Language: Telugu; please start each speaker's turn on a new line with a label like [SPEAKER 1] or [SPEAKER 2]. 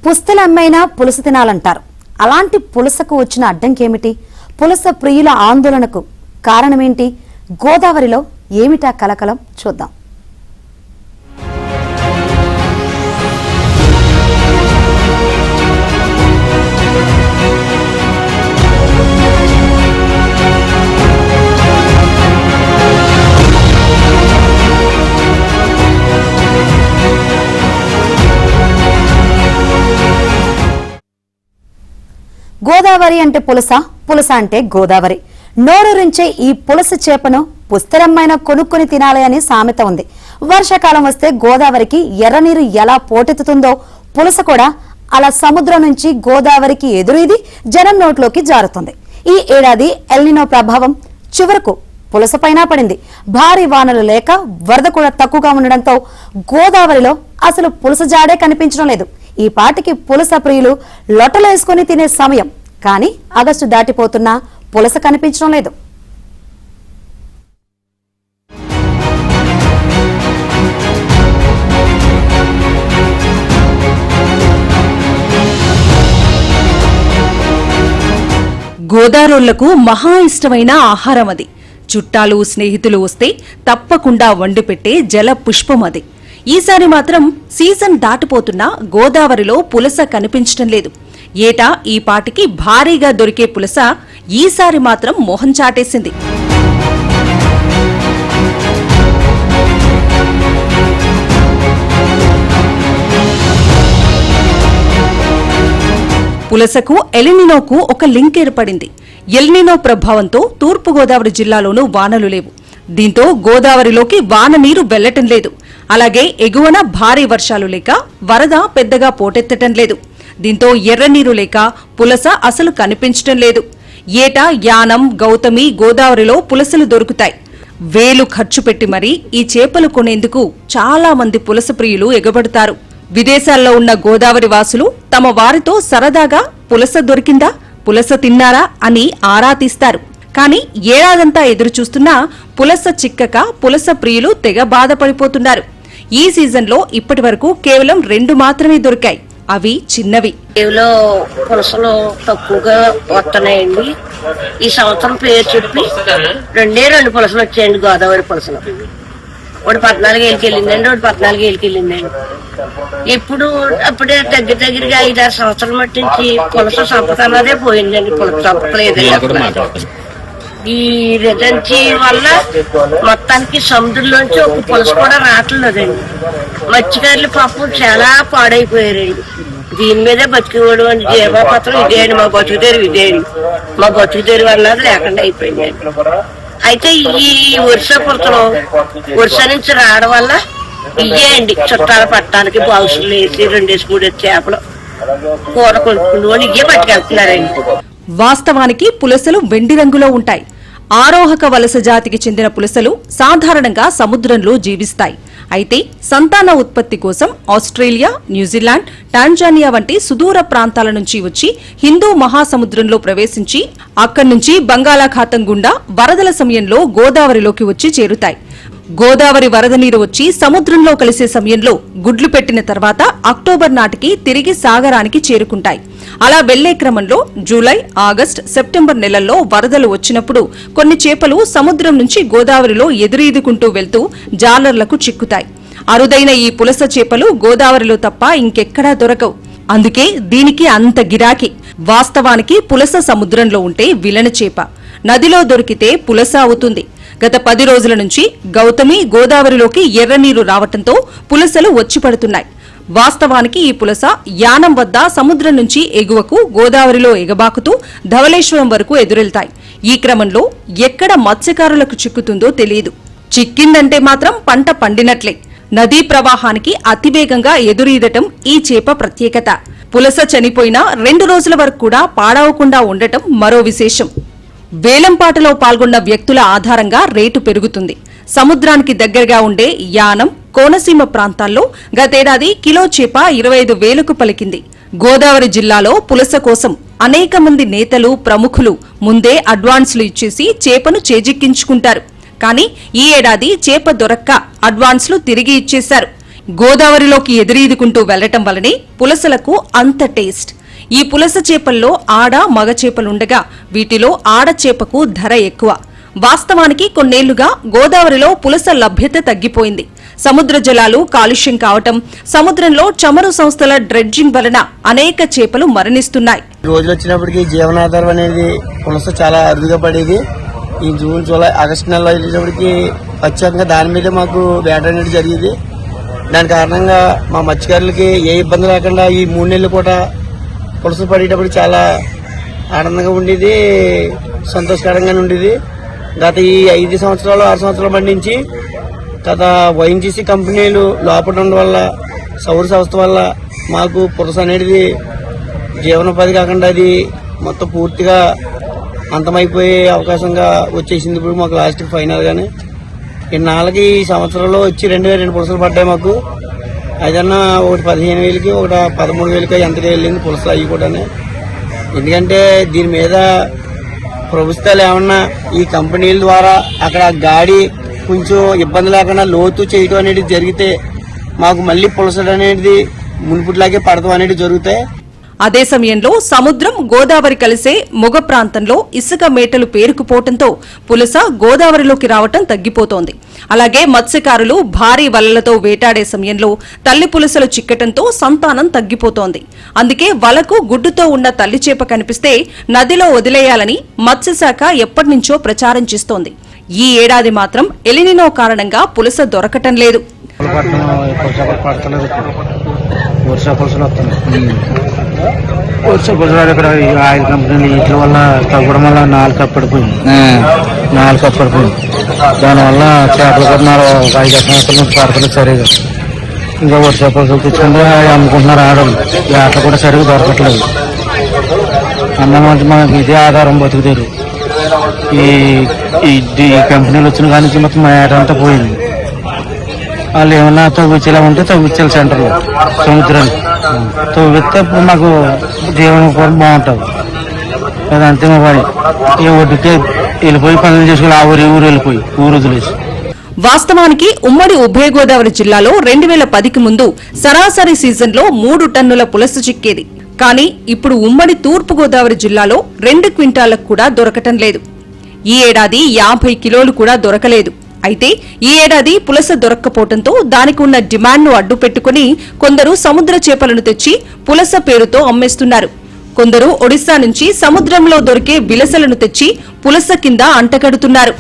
[SPEAKER 1] పుస్తలమ్మైనా పులుసు తినాలంటారు. అలాంటి పులుసకు వచ్చిన అడ్డంకేమిటి? పులుస ప్రియుల ఆందోళనకు కారణమేంటి? గోదావరిలో ఏమిటా కలకలం? చూద్దాం. గోదావరి అంటే పులస, పులస అంటే గోదావరి. నోరూరించే ఈ పులస చేపను పుస్తరమ్మైన కొనుక్కొని తినాలి అని సామెత ఉంది. వర్షాకాలం వస్తే గోదావరికి ఎర్రనీరు ఎలా పోటెత్తుతుందో పులస కూడా అలా సముద్రం నుంచి గోదావరికి ఎదురీది జనం నోట్లోకి జారుతుంది. ఈ ఏడాది ఎల్నినో ప్రభావం చివరకు పులస పైన పడింది. భారీ వానలు లేక వరద కూడా తక్కువగా ఉండడంతో గోదావరిలో అసలు పులస జాడే కనిపించడం లేదు. ఈ పాటికి పులస ప్రియులు లొట్టలేసుకుని తినే సమయం. కానీ ఆగస్టు దాటిపోతున్నా పులస కనిపించడం లేదు.
[SPEAKER 2] గోదారోళ్లకు మహా ఇష్టమైన ఆహారం అది. చుట్టాలు స్నేహితులు వస్తే తప్పకుండా వండి పెట్టే జల పుష్పం అది. ఈసారి మాత్రం సీజన్ దాటిపోతున్నా గోదావరిలో పులస కనిపించడం లేదు. ఏటా ఈ పాటికి భారీగా దొరికే పులస ఈసారి మాత్రం మోహం చాటేసింది. పులసకు ఎల్నినోకు ఒక లింక్ ఏర్పడింది. ఎల్నినో ప్రభావంతో తూర్పుగోదావరి జిల్లాలోనూ వానలు లేవు. దీంతో గోదావరిలోకి వాన నీరు వెళ్లటం లేదు. అలాగే ఎగువన భారీ వర్షాలు లేక వరద పెద్దగా పోటెత్తటం లేదు. దీంతో ఎర్రనీరు లేక పులస అసలు కనిపించటం లేదు. ఏటా యానం, గౌతమి, గోదావరిలో పులసలు దొరుకుతాయి. వేలు ఖర్చు పెట్టి మరీ ఈ చేపలు కొనేందుకు చాలా మంది పులస ప్రియులు ఎగబడతారు. విదేశాల్లో ఉన్న గోదావరి వాసులు తమ వారితో సరదాగా పులస దొరికిందా, పులస తిన్నారా అని ఆరా తీస్తారు. కానీ ఏడాదంతా ఎదురుచూస్తున్నా పులస చిక్కక పులస ప్రియులు తెగ బాధపడిపోతున్నారు. ఈ సీజన్లో ఇప్పటి వరకు కేవలం 2 మాత్రమే దొరికాయి. అవి చిన్నవి.
[SPEAKER 3] కేవలం పులసలు తక్కువగా వస్తున్నాయండి. ఈ సంవత్సరం పేరు చెప్పి 2 పులసలు వచ్చాయండి. గోదావరి పులసలు ఒకటి 14 ఏళ్ళకి వెళ్ళిందండి, ఒకటి 14 ఏళ్ళకి వెళ్ళిందండి. ఇప్పుడు అప్పుడే దగ్గరగా 5-6 సంవత్సరాల మట్టి నుంచి పులస సంపద అన్నదే పోయిందండి. పులస సంపద లేదండి. ఈ రెజెన్సీ వల్ల మొత్తానికి సముద్రంలోంచి ఒక పులస కూడా రావట్లేదండి. మత్స్యకారులు పాపం చాలా పాడైపోయారండి. దీని మీదే బతికేవాడు అండి. జీవపత్రం ఇదే అండి, మా బతుకుదేరు ఇదే అండి. మా బతుకుదేరు అన్నది లేకుండా అయిపోయింది. అయితే ఈ వర్షపురతలో వర్ష నుంచి రావడం వల్ల ఇవే అండి చుట్టాలు పట్టడానికి బాక్సులు వేసి 2-3 చేపలు కూర కొనుక్కుని వాళ్ళు ఇవే పట్టుకెళ్తున్నారండి.
[SPEAKER 2] వాస్తవానికి పులసలు వెండి రంగులో ఉంటాయి. ఆరోహక వలస జాతికి చెందిన పులసలు సాధారణంగా సముద్రంలో జీవిస్తాయి. అయితే సంతాన ఉత్పత్తి కోసం ఆస్ట్రేలియా, న్యూజిలాండ్, టాంజానియా వంటి సుదూర ప్రాంతాల నుంచి వచ్చి హిందూ మహాసముద్రంలో ప్రవేశించి అక్కడి నుంచి బంగాళాఖాతం గుండా వరదల సమయంలో గోదావరిలోకి వచ్చి చేరుతాయి. గోదావరి వరద నీరు వచ్చి సముద్రంలో కలిసే సమయంలో గుడ్లు పెట్టిన తర్వాత అక్టోబర్ నాటికి తిరిగి సాగరానికి చేరుకుంటాయి. అలా వెళ్లే క్రమంలో జూలై, ఆగస్టు, సెప్టెంబర్ నెలల్లో వరదలు వచ్చినప్పుడు కొన్ని చేపలు సముద్రం నుంచి గోదావరిలో ఎదురీదుకుంటూ వెళ్తూ జాలర్లకు చిక్కుతాయి. అరుదైన ఈ పులస చేపలు గోదావరిలో తప్ప ఇంకెక్కడా దొరకవు. అందుకే దీనికి అంత గిరాకీ. వాస్తవానికి పులస సముద్రంలో ఉంటే విలన చేప, నదిలో దొరికితే పులస అవుతుంది. గత 10 రోజుల నుంచి గౌతమి, గోదావరిలోకి ఎర్రనీరు రావటంతో పులసలు వచ్చి పడుతున్నాయి. వాస్తవానికి ఈ పులస యానం వద్ద సముద్రం నుంచి ఎగువకు గోదావరిలో ఎగబాకుతూ ధవళేశ్వరం వరకు ఎదురెళ్తాయి. ఈ క్రమంలో ఎక్కడ మత్స్యకారులకు చిక్కుతుందో తెలియదు. చిక్కిందంటే మాత్రం పంట పండినట్లే. నదీ ప్రవాహానికి అతివేగంగా ఎదురీదటం ఈ చేప ప్రత్యేకత. పులస చనిపోయినా 2 రోజుల వరకు కూడా పాడవకుండా ఉండటం మరో విశేషం. వేలంపాటలో పాల్గొన్న వ్యక్తుల ఆధారంగా రేటు పెరుగుతుంది. సముద్రానికి దగ్గరగా ఉండే యానం, కోనసీమ ప్రాంతాల్లో గతేడాది కిలో చేప 25,000కు పలికింది. గోదావరి జిల్లాలో పులస కోసం అనేక మంది నేతలు, ప్రముఖులు ముందే అడ్వాన్సులు ఇచ్చేసి చేపను చేజిక్కించుకుంటారు. కానీ ఈ ఏడాది చేప దొరక్క అడ్వాన్సులు తిరిగి ఇచ్చేశారు. గోదావరిలోకి ఎదురీదుకుంటూ వెళ్లటం వల్లనే పులసలకు అంత టేస్ట్. ఈ పులస చేపల్లో ఆడ మగ చేపలుండగా వీటిలో ఆడ చేపకు ధర ఎక్కువ. వాస్తవానికి కొన్నేళ్లుగా గోదావరిలో పులస లభ్యత తగ్గిపోయింది. సముద్ర జలాలు కాలుష్యం కావటం, సముద్రంలో చమురు సంస్థల డ్రెడ్జింగ్ వలన అనేక చేపలు మరణిస్తున్నాయి.
[SPEAKER 4] రోజులు వచ్చినప్పటికీ జీవనాధారం అనేది పులస చాలా అరుదుగా పడేది. ఈ జూన్, జూలై, ఆగస్టు నెలలో వెళ్ళేటప్పటికి ప్రత్యేకంగా దాని మీద మాకు వేట అనేది జరిగేది. దాని కారణంగా మా మత్స్యకారులకి ఏ ఇబ్బంది లేకుండా ఈ 3 నెలలు కూడా పులస పడేటప్పుడు చాలా ఆనందంగా ఉండేది, సంతోషకరంగా ఉండేది. గత ఈ 5 సంవత్సరాలు 6 సంవత్సరాల బండి నుంచి గత వైఎన్జీసీ కంపెనీలు లోపల ఉండడం వల్ల, సౌర సంస్థ వల్ల మాకు పులస అనేది జీవనోపాధి కాకుండా అది మొత్తం పూర్తిగా అంతమైపోయే అవకాశంగా వచ్చేసింది. ఇప్పుడు మాకు లాస్ట్ ఫైనల్ గానే ఇన్నాళ్ళకి ఈ సంవత్సరంలో వచ్చి 2 పులసలు పడ్డాయి మాకు. అదన్నా ఒకటి 15,000కి, ఒకటి 13,000కి ఎంతగా వెళ్ళింది పులస అవి కూడా. ఎందుకంటే దీని మీద ప్రభుత్వాలు ఏమన్నా ఈ కంపెనీల ద్వారా అక్కడ గాడి కొంచెం ఇబ్బంది లేకుండా లోతు చేయడం అనేది జరిగితే మాకు మళ్ళీ పులస అనేది మునుపుట్లాగే పడతాం అనేది జరుగుతాయి.
[SPEAKER 2] అదే సమయంలో సముద్రం, గోదావరి కలిసే మొగ ప్రాంతంలో ఇసుక మేటలు పేరుకుపోవడంతో పులస గోదావరిలోకి రావటం తగ్గిపోతోంది. అలాగే మత్స్యకారులు భారీ వలలతో వేటాడే సమయంలో తల్లి పులసలు చిక్కటంతో సంతానం తగ్గిపోతోంది. అందుకే వలకు గుడ్డుతో ఉన్న తల్లి చేప కనిపిస్తే నదిలో వదిలేయాలని మత్స్యశాఖ ఎప్పటినుంచో ప్రచారం చేస్తోంది. ఈ ఏడాది మాత్రం ఎలినినో కారణంగా పులస దొరకటం లేదు.
[SPEAKER 5] ఇక్కడ ఆయిల్ కంపెనీలు వీటి వల్ల తగ్గడం వల్ల 4 కప్పు పడిపోయింది. దానివల్ల చేపలు కొన్నారు 5 సంవత్సరాల నుంచి పడతలు సరిగా. ఇంకా వర్ష పులుసులు తెచ్చుకుంటే అమ్ముకుంటున్నారు ఆడలు. వేటలు కూడా సరిగా దొరకట్లేదు. అన్నం అంటే మనకి ఇదే ఆధారం బతుకుతారు. ఈ కంపెనీలు వచ్చిన కాడి నుంచి మొత్తం మా ఏట అంతా పోయింది. వాళ్ళు ఏమన్నా తవ్వించేలా ఉంటే తవ్వించాలి సెంటర్లో సముద్రానికి. తవ్విస్తే ఇప్పుడు మాకు జీవనం కూడా బాగుంటుంది. అదంతే మా పని. ఏ ఒడ్డుకే వెళ్ళిపోయి పనులు చేసుకుని ఆ ఊరు వెళ్ళిపోయి ఊరు వదిలేసి.
[SPEAKER 2] వాస్తవానికి ఉమ్మడి ఉభయ గోదావరి జిల్లాలో 2010కి ముందు సరాసరి సీజన్లో 3 టన్నుల పులస చిక్కేది. కానీ ఇప్పుడు ఉమ్మడి తూర్పు గోదావరి జిల్లాలో 2 క్వింటాలకు కూడా దొరకటం లేదు. ఈ ఏడాది 50 కిలోలు కూడా దొరకలేదు. అయితే ఈ ఏడాది పులస దొరక్కపోవడంతో దానికి ఉన్న డిమాండ్ను అడ్డు పెట్టుకుని కొందరు సముద్ర చేపలను తెచ్చి పులస పేరుతో అమ్మేస్తున్నారు. కొందరు ఒడిశా నుంచి సముద్రంలో దొరికే విలసలను తెచ్చి పులస కింద అంటగడుతున్నారు.